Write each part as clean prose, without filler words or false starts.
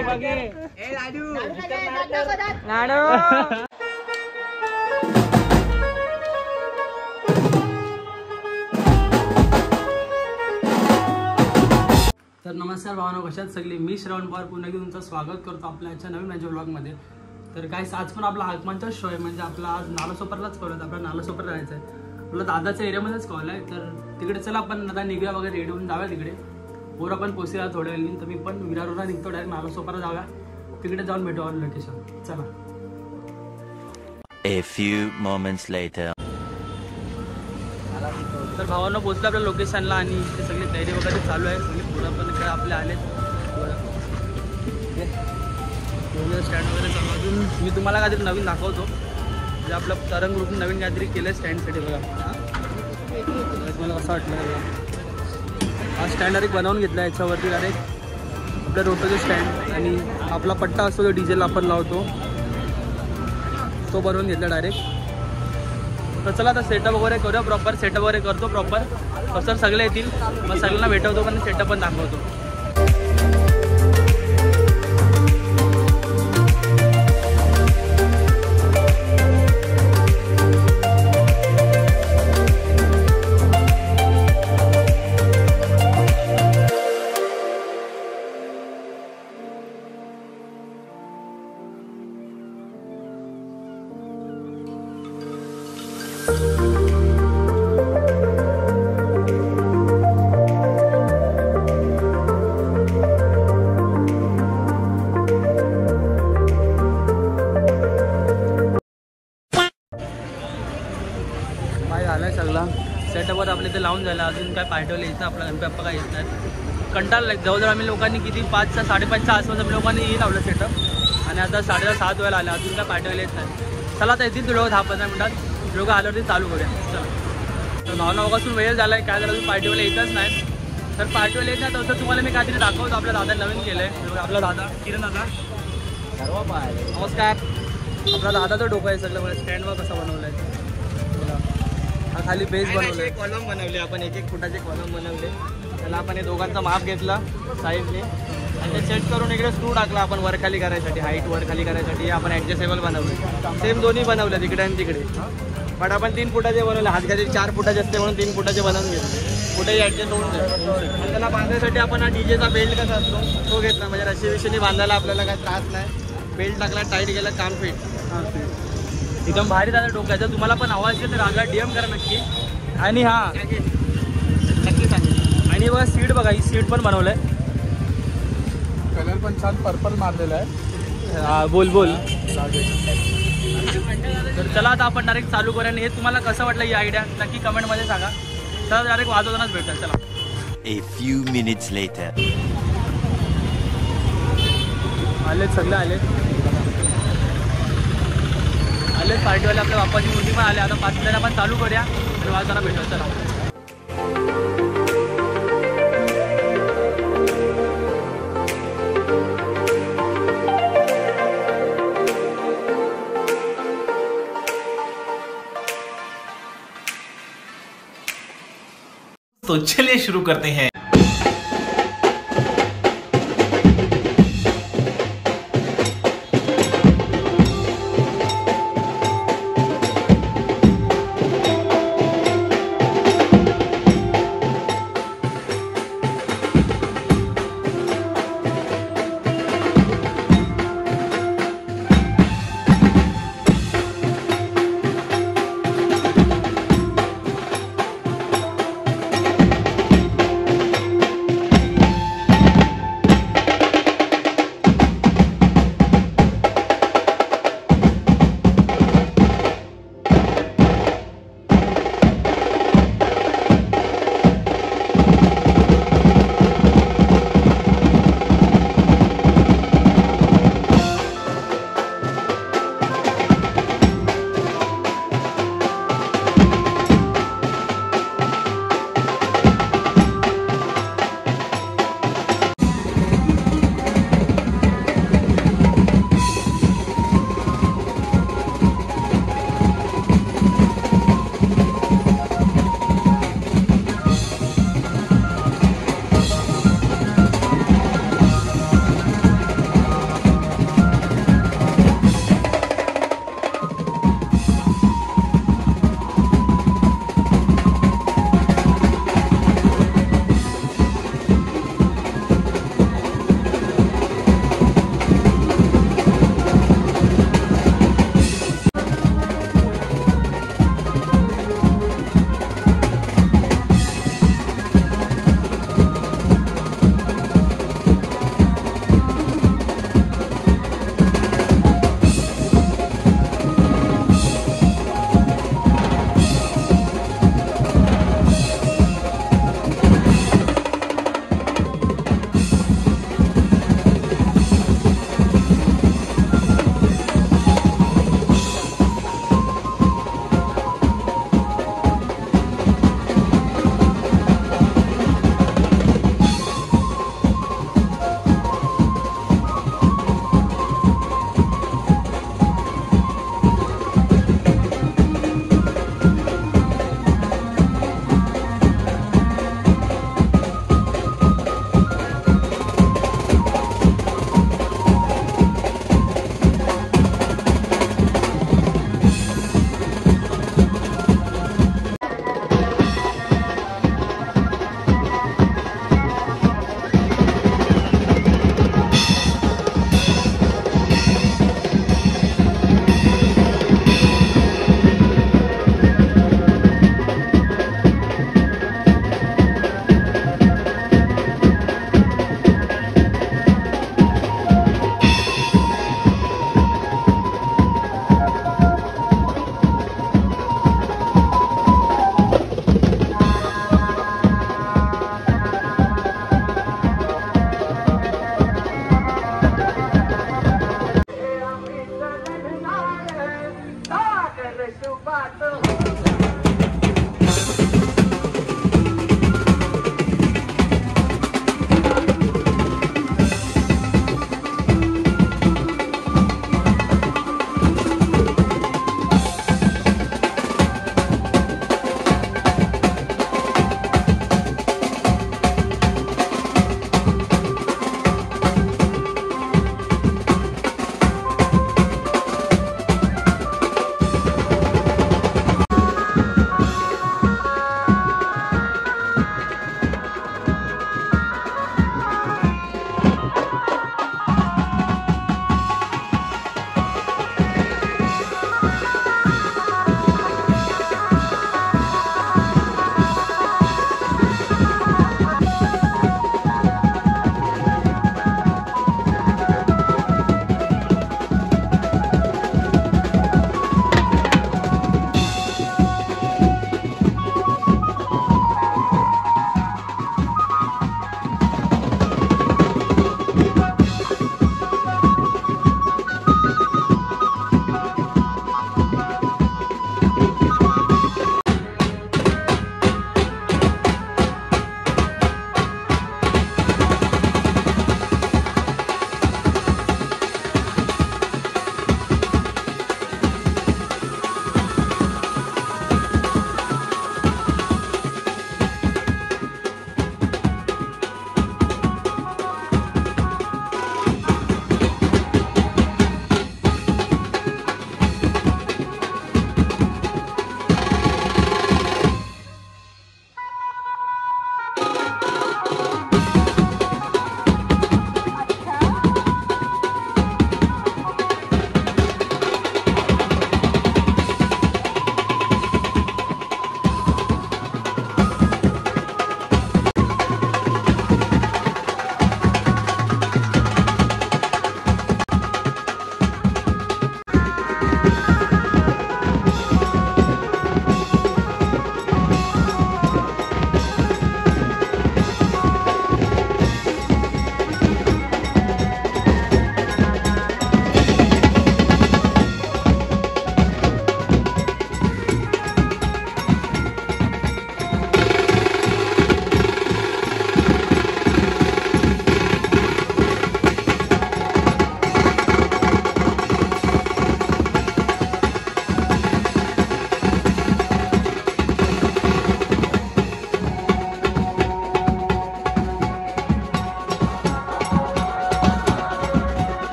तर नमस्कार भावना, कशात सगळी. मी श्रवण पवार पुन्हा एकदा तुमचं स्वागत करतो आपल्या आजच्या नवीन माझ्या ब्लॉगमध्ये. तर काय आज पण आपला आगमनचा शो आहे, म्हणजे आपला आज नालासोपरलाच कॉल आहे. आपला नालासोपर जायचं आहे, आपला दादाच्या एरियामध्येच कॉल आहे. तर तिकडे चला आपण आता निघूया वगैरे, रेडी होऊन जाऊया तिकडे. पोरं पण पोचूया थोड्या वेळी. तर मी पण विरारला निघतो, डायरेक्ट नालासोपरला जाऊया, तिकडे जाऊन भेटू ऑन लोकेशन. चला. A few moments later. तर भावांना पोचलं आपल्या लोकेशनला आणि ते सगळी तयारी वगैरे चालू आहे. सगळे पुढं पण इकडे आपले आले स्टँड वगैरे चालू. अजून मी तुम्हाला काहीतरी नवीन दाखवतो, म्हणजे आपलं तरंग ग्रुपने नवीन काहीतरी केलं स्टँडसाठी. बघा तुम्हाला कसं वाटलं. हा स्टँड डायरेक्ट बनवून घेतला. याच्यावरती डायरेक्ट आपल्या रोटोचं स्टँड आणि आपला पट्टा असतो जो डिझेल आपण लावतो तो बनवून घेतला डायरेक्ट. तर चला आता सेटअप वगैरे करूया, प्रॉपर सेटअप वगैरे करतो प्रॉपर. कसं सगळे येतील, मग सगळ्यांना भेटवतो पण सेटअप पण दाखवतो. झालं सगळा सेटअपवर आपले ते लावून झालं. अजून काय पाठवलं यायचं आपला गणपती बाप्पा काय येत नाहीत. कंटाळा जवळजवळ आम्ही लोकांनी किती 5च्या 5:30च्या आसपास आम्ही लोकांनी लावलं सेटअप आणि आता 6:30-7 वेळेला आलं. अजून काय पाठवलं येत नाही. चला आता येतील लोक 10-15 मिनिटात. लोक आल्यावरती चालू करूया. चला. तर भावना बघासून वेळ झाला आहे, काय झालं अजून पार्टीवाला येतच नाही. तर पार्टीवाला येत नाही तसं तुम्हाला मी काहीतरी दाखवतो. आपल्या दादा नवीन केलं आहे. आपला दादा किरण दादा नमस्कार. आपला दादाचं डोकं आहे सगळं. मला स्टँडवर कसं बनवलं आहे, हा खाली बेस बनवले, कॉलम बनवले आपण. 1-1 फुटाचे कॉलम बनवले. त्याला आपण हे दोघांचा माप घेतला साईडने आणि ते सेट करून इकडे स्क्रू टाकला आपण वर खाली करायसाठी, हाईट वर खाली करायसाठी. आपण ॲडजस्टेबल बनवले. सेम दोन्ही बनवले तिकडे आणि तिकडे. पण आपण 3 फुटाचे बनवले. हातगाडी 4 फुटाचे असते म्हणून 3 फुटाचे बनवून घेतले. कुठेही ॲडजस्ट होऊन जाईल. आणि त्याला बांधण्यासाठी आपण हा डीजेचा बेल्ट कसा असतो तो घेतला, म्हणजे रशी विषयी बांधायला आपल्याला काही त्रास नाही. बेल्ट टाकला, टाईट गेला, काम फिट. एकदम भारी दादा डोक्याचा. तुम्हाला पण आवाज येईल तर आगा DM करा नक्की. आणि हा नक्की सांगेल. आणि बघा सीट, बघा ही सीट पण बनवलं आहे. कलर पण छान पर्पल मारलेला आहे. हा बोल. तर चला आता आपण डायरेक्ट चालू करूया. आणि हे तुम्हाला कसं वाटलं ही आयडिया नक्की कमेंटमध्ये सांगा. तर डायरेक्ट वाजवतानाच भेटेल. चला. A few minutes later. आलेत सगळे आलेत पार्टीवाले. आपल्या बाप्पाची मूर्ती पण आले. आता 5 मिनिटांना आपण चालू करूया आणि वाजताना भेटू. चला. तो चलिए शुरू करते हैं.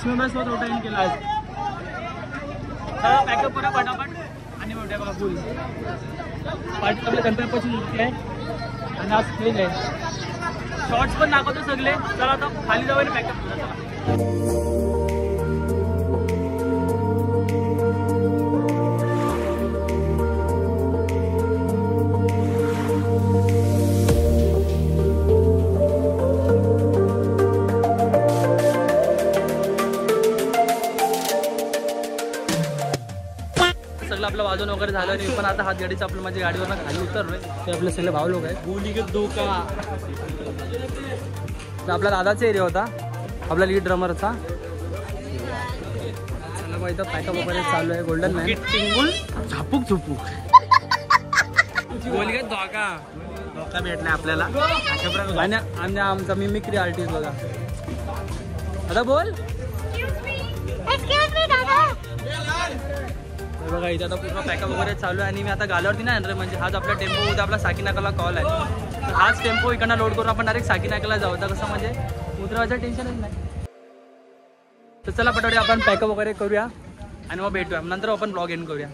6 मेंबर्सवर रोटेशन केला आज. चला पॅकअप करा पटापट आणि मोठ्या बघा फुल पार्टी आपल्या गणपतीपासून आहे आणि आज स्टेज आहे. शॉर्ट्स पण दाखवतो सगळे. चला आता खाली जाऊ आणि पॅकअप करा. सगळं आपलं वाजून वगैरे झालं नाही पण आता हात गाडीचं आपलं माझ्या गाडीवरनं खाली उतरलोय. ते आपले सगळे भाव लोक आहेत. बोली धोका आपला दादाचा एरिया होता आपला लीड ड्रमरचा. चला मग इथं पॅकअप वगैरे चालू आहे. गोल्डन मॅन टिंगुल झापूक झुपूक बोली धोका धोका भेटलाय आपल्याला. आणि आमचा मिमिक्री आर्टिस्ट बघा. आता बोल बघा इथं आता पूर्ण पॅकअप वगैरे चालू आहे. आणि मी आता गाल्यावरती नाही आणलं म्हणजे हाच आपला टेम्पो उद्या आपला साकीनाकाला कॉल आहे. तर हाच टेम्पो इकडनं लोड करून आपण डायरेक्ट साकीनाकाला जाऊ. तर कसं म्हणजे उतरवायचं टेन्शनच नाही. तर चला पटवडे आपण पॅकअप वगैरे करूया आणि मग भेटूया. नंतर आपण ब्लॉग एंड करूया.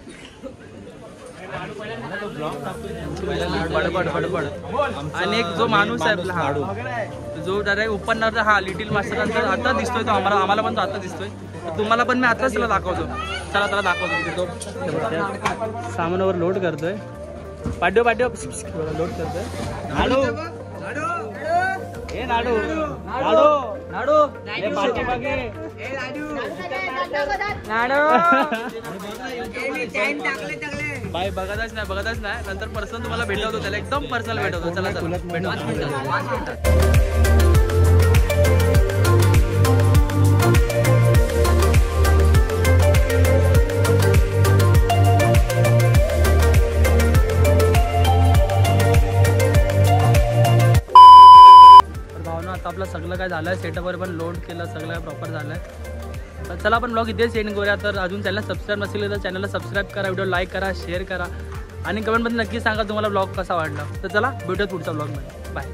बडबड बडबड. आणि एक जो माणूस आहे आपला हा जो डायरेक्ट उपन्नाचा हा लिटिल मास्टर नंतर आता दिसतोय तो आम्हाला पण तो आता दिसतोय. तुम्हाला पण मी आताच त्याला दाखवतो. चला त्याला दाखवतो. सामानावर लोड करतोय. पाड्यो लोड करतोय. नाडू ए नाडू नाडू नाडू बाय बघतच नाही नंतर पर्सनल तुम्हाला भेटवतो. त्याला एकदम पर्सनल भेटवतो. चला चला भेटू. आपलं सगळं काय झालं आहे. सेटअपवर पण लोड केलं. सगळं काय प्रॉपर झालं आहे. तर चला आपण ब्लॉग इथेच एंड करूया. तर अजून चॅनल सबस्क्राईब नसेल तर चॅनलला सबस्क्राईब करा. व्हिडिओ लाईक करा, शेअर करा आणि कमेंटमध्ये नक्की सांगा तुम्हाला ब्लॉग कसा वाटला. तर चला भेटूया पुढच्या ब्लॉगमध्ये. बाय.